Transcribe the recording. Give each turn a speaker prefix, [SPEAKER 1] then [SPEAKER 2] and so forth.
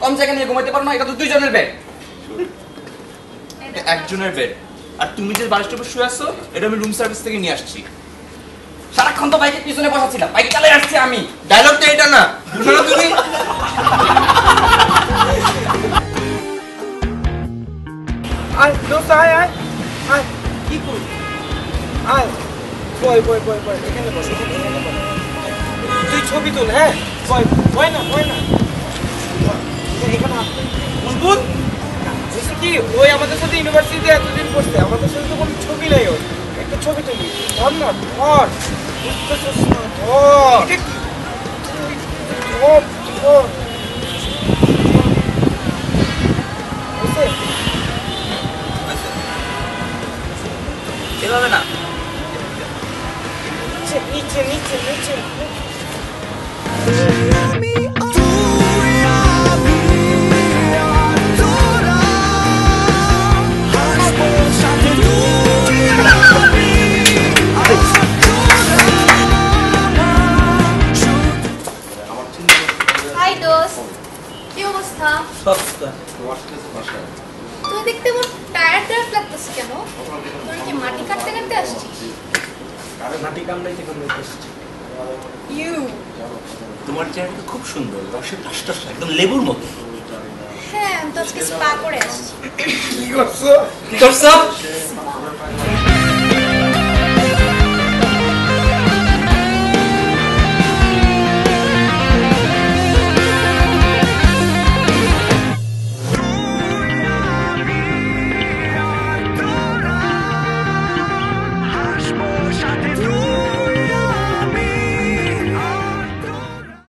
[SPEAKER 1] কম জায়গা নিয়ে ঘুমাইতে পারো না? এটা তো দুইজনের বেড।
[SPEAKER 2] একজনের বেড। আর তুমি যে বালিশটার উপর শুয়ে আছো এটা আমি রুম সার্ভিস থেকে নিয়ে আসছি।
[SPEAKER 1] সারাক্ষণ তো বাইকের পিছনে বসাছিলাম, বাইক চালিয়ে আসছি আমি।
[SPEAKER 2] ডায়লগটা এটা না, শোনো তুমি।
[SPEAKER 3] আয় দোস্ত, আয় আয় আয়। কি করি? আয়, বয় বয় বয় বয়, এখানে বস, এখানে বস। তুই ছবি তুল, হ্যাঁ? বয় বয় না, বয় না। এখানে বুলবুল বুঝলি কি, ওই আমাদের সাথে ইউনিভার্সিটিতে এতদিন পড়ছে, আমাদের সাথে তো কোনো ছবি নেই ওর। একটা ছবি তুলি, ধর না, ধর। বুঝতেছিস না, ধর। এটা কি? ধর, ধর। বুঝছে?
[SPEAKER 2] এভাবে না,
[SPEAKER 3] নিচে নিচে নিচে।
[SPEAKER 4] হাই দোস্ত, কি অবস্থা? তুই দেখতে আমার টায়ার্ড টায়ার্ড লাগতেছে কেন? তুই কি মাটি কাটতে কাটতে আসছিস?
[SPEAKER 3] মাটি কামড়াইতে কামড়াইতে আসছি।
[SPEAKER 2] তোমার চেহারাটা খুব সুন্দর, রসের টাসটাস একদম লেবুর মতো।
[SPEAKER 4] হ্যাঁ, আমি তো আজকে স্পা করে আসছি।
[SPEAKER 3] কি করছো?
[SPEAKER 2] কি করছো?